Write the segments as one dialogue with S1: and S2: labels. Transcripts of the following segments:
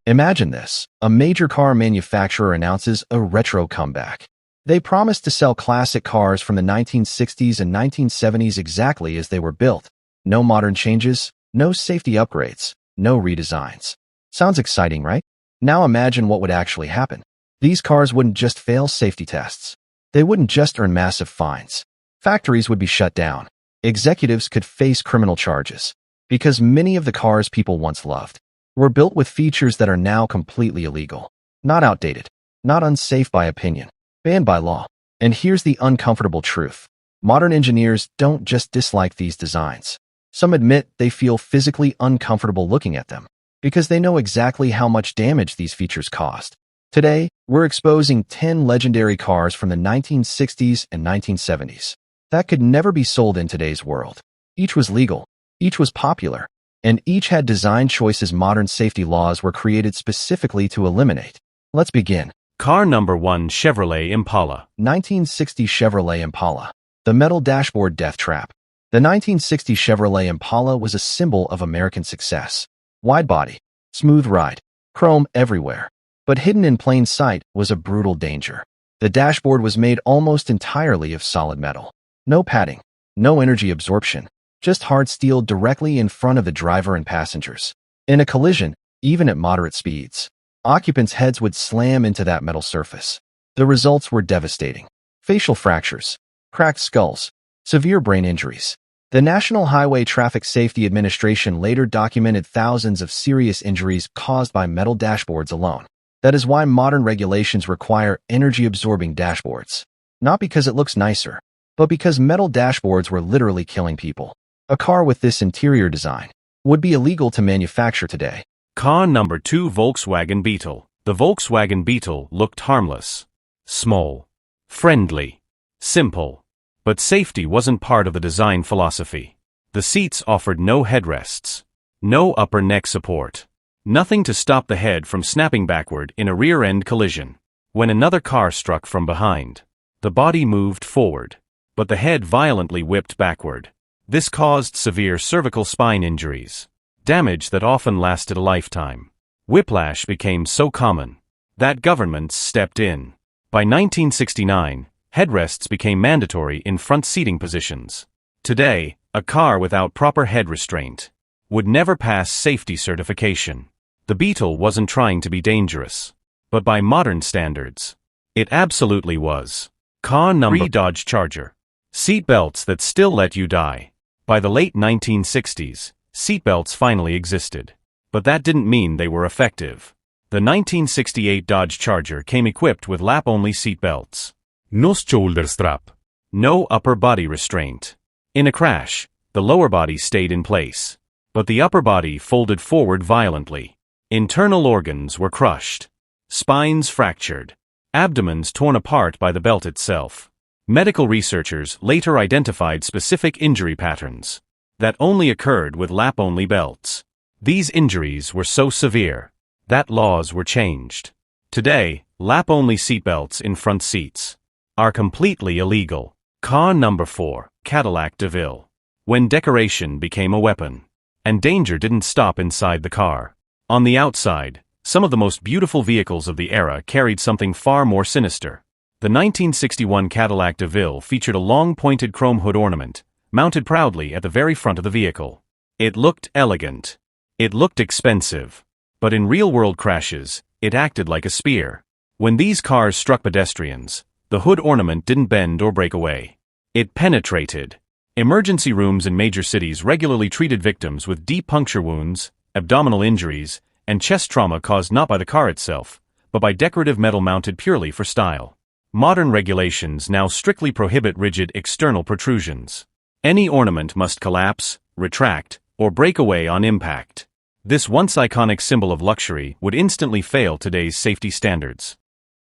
S1: Imagine this. A major car manufacturer announces a retro comeback. They promise to sell classic cars from the 1960s and 1970s exactly as they were built. No modern changes, no safety upgrades, no redesigns. Sounds exciting, right? Now imagine what would actually happen. These cars wouldn't just fail safety tests. They wouldn't just earn massive fines. Factories would be shut down. Executives could face criminal charges. Because many of the cars people once loved were built with features that are now completely illegal. Not outdated. Not unsafe by opinion. Banned by law. And here's the uncomfortable truth. Modern engineers don't just dislike these designs. Some admit they feel physically uncomfortable looking at them because they know exactly how much damage these features caused. Today, we're exposing 10 legendary cars from the 1960s and 1970s that could never be sold in today's world. Each was legal, each was popular, and each had design choices modern safety laws were created specifically to eliminate. Let's begin.
S2: Car number 1, Chevrolet Impala.
S1: 1960 Chevrolet Impala. The metal dashboard death trap. The 1960 Chevrolet Impala was a symbol of American success. Wide body, smooth ride, chrome everywhere. But hidden in plain sight was a brutal danger. The dashboard was made almost entirely of solid metal. No padding, no energy absorption, just hard steel directly in front of the driver and passengers. In a collision, even at moderate speeds, occupants' heads would slam into that metal surface. The results were devastating. Facial fractures, cracked skulls, severe brain injuries. The National Highway Traffic Safety Administration later documented thousands of serious injuries caused by metal dashboards alone. That is why modern regulations require energy-absorbing dashboards. Not because it looks nicer, but because metal dashboards were literally killing people. A car with this interior design would be illegal to manufacture today.
S2: Car number 2, Volkswagen Beetle. The Volkswagen Beetle looked harmless, small, friendly, simple. But safety wasn't part of the design philosophy. The seats offered no headrests, no upper neck support, nothing to stop the head from snapping backward in a rear-end collision. When another car struck from behind, the body moved forward, but the head violently whipped backward. This caused severe cervical spine injuries, damage that often lasted a lifetime. Whiplash became so common that governments stepped in. By 1969, headrests became mandatory in front seating positions. Today, a car without proper head restraint would never pass safety certification. The Beetle wasn't trying to be dangerous, but by modern standards, it absolutely was. Car number 3, Dodge Charger. Seatbelts that still let you die. By the late 1960s, seatbelts finally existed, but that didn't mean they were effective. The 1968 Dodge Charger came equipped with lap-only seatbelts. No shoulder strap. No upper body restraint. In a crash, the lower body stayed in place, but the upper body folded forward violently. Internal organs were crushed. Spines fractured. Abdomens torn apart by the belt itself. Medical researchers later identified specific injury patterns that only occurred with lap-only belts. These injuries were so severe that laws were changed. Today, lap-only seatbelts in front seats are completely illegal. Car number 4, Cadillac DeVille. When decoration became a weapon, and danger didn't stop inside the car. On the outside, some of the most beautiful vehicles of the era carried something far more sinister. The 1961 Cadillac DeVille featured a long pointed chrome hood ornament, mounted proudly at the very front of the vehicle. It looked elegant. It looked expensive. But in real-world crashes, it acted like a spear. When these cars struck pedestrians, the hood ornament didn't bend or break away. It penetrated. Emergency rooms in major cities regularly treated victims with deep puncture wounds, abdominal injuries, and chest trauma caused not by the car itself, but by decorative metal mounted purely for style. Modern regulations now strictly prohibit rigid external protrusions. Any ornament must collapse, retract, or break away on impact. This once iconic symbol of luxury would instantly fail today's safety standards.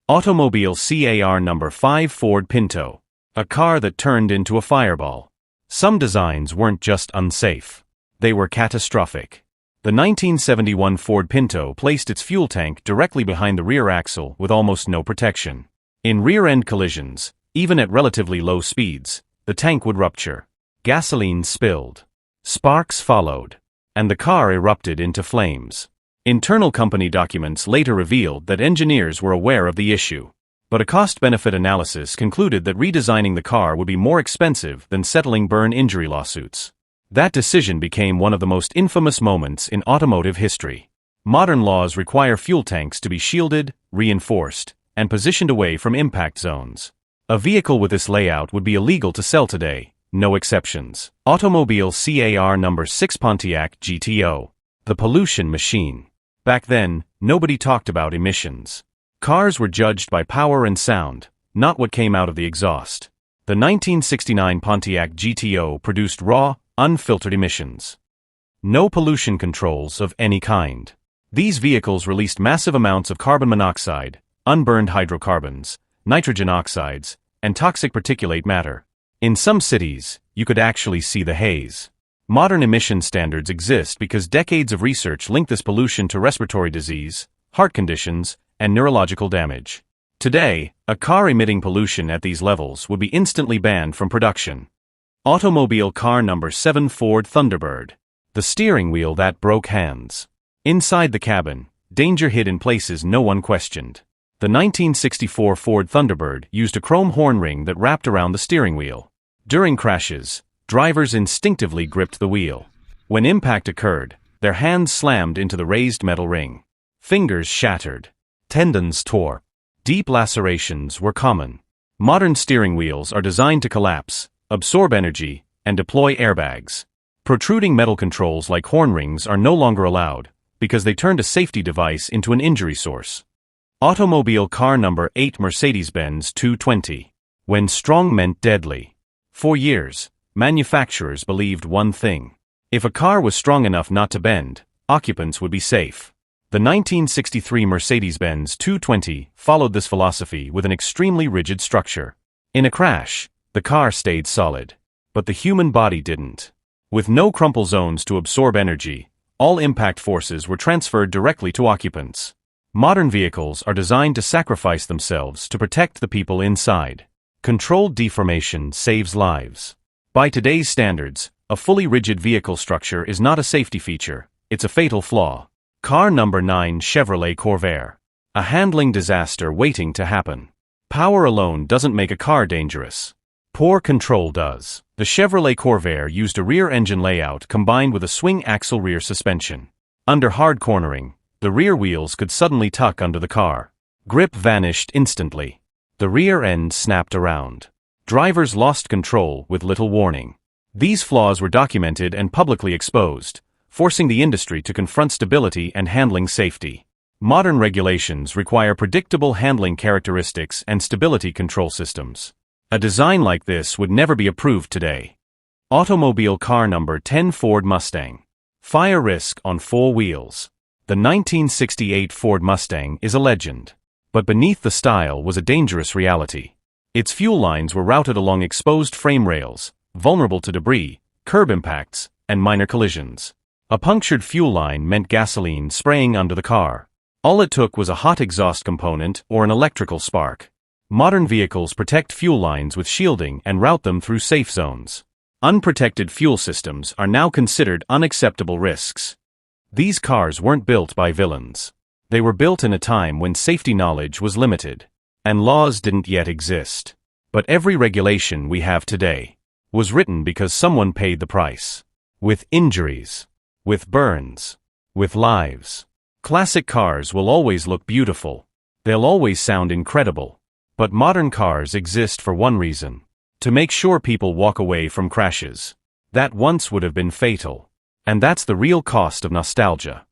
S2: Automobile car number 5, Ford Pinto. A car that turned into a fireball. Some designs weren't just unsafe. They were catastrophic. The 1971 Ford Pinto placed its fuel tank directly behind the rear axle with almost no protection. In rear-end collisions, even at relatively low speeds, the tank would rupture. Gasoline spilled. Sparks followed. And the car erupted into flames. Internal company documents later revealed that engineers were aware of the issue. But a cost-benefit analysis concluded that redesigning the car would be more expensive than settling burn injury lawsuits. That decision became one of the most infamous moments in automotive history. Modern laws require fuel tanks to be shielded, reinforced, and positioned away from impact zones. A vehicle with this layout would be illegal to sell today, no exceptions. Automobile CAR number 6 Pontiac GTO. The pollution machine. Back then, nobody talked about emissions. Cars were judged by power and sound, not what came out of the exhaust. The 1969 Pontiac GTO produced raw, unfiltered emissions. No pollution controls of any kind. These vehicles released massive amounts of carbon monoxide, unburned hydrocarbons, nitrogen oxides, and toxic particulate matter. In some cities, you could actually see the haze. Modern emission standards exist because decades of research link this pollution to respiratory disease, heart conditions, and neurological damage. Today, a car emitting pollution at these levels would be instantly banned from production. Automobile car number 7 Ford Thunderbird. The steering wheel that broke hands. Inside the cabin, danger hid in places no one questioned. The 1964 Ford Thunderbird used a chrome horn ring that wrapped around the steering wheel. During crashes, drivers instinctively gripped the wheel. When impact occurred, their hands slammed into the raised metal ring. Fingers shattered. Tendons tore. Deep lacerations were common. Modern steering wheels are designed to collapse, absorb energy, and deploy airbags. Protruding metal controls like horn rings are no longer allowed, because they turned a safety device into an injury source. Automobile car number 8 Mercedes-Benz 220. When strong meant deadly. For years, manufacturers believed one thing. If a car was strong enough not to bend, occupants would be safe. The 1963 Mercedes-Benz 220 followed this philosophy with an extremely rigid structure. In a crash, the car stayed solid. But the human body didn't. With no crumple zones to absorb energy, all impact forces were transferred directly to occupants. Modern vehicles are designed to sacrifice themselves to protect the people inside. Controlled deformation saves lives. By today's standards, a fully rigid vehicle structure is not a safety feature, it's a fatal flaw. Car number 9 Chevrolet Corvair. A handling disaster waiting to happen. Power alone doesn't make a car dangerous. Poor control does. The Chevrolet Corvair used a rear engine layout combined with a swing axle rear suspension. Under hard cornering, the rear wheels could suddenly tuck under the car. Grip vanished instantly. The rear end snapped around. Drivers lost control with little warning. These flaws were documented and publicly exposed, forcing the industry to confront stability and handling safety. Modern regulations require predictable handling characteristics and stability control systems. A design like this would never be approved today. Automobile car number 10 Ford Mustang. Fire risk on 4 wheels. The 1968 Ford Mustang is a legend. But beneath the style was a dangerous reality. Its fuel lines were routed along exposed frame rails, vulnerable to debris, curb impacts, and minor collisions. A punctured fuel line meant gasoline spraying under the car. All it took was a hot exhaust component or an electrical spark. Modern vehicles protect fuel lines with shielding and route them through safe zones. Unprotected fuel systems are now considered unacceptable risks. These cars weren't built by villains. They were built in a time when safety knowledge was limited, and laws didn't yet exist. But every regulation we have today was written because someone paid the price. With injuries, with burns, with lives. Classic cars will always look beautiful. They'll always sound incredible. But modern cars exist for one reason: to make sure people walk away from crashes that once would have been fatal. And that's the real cost of nostalgia.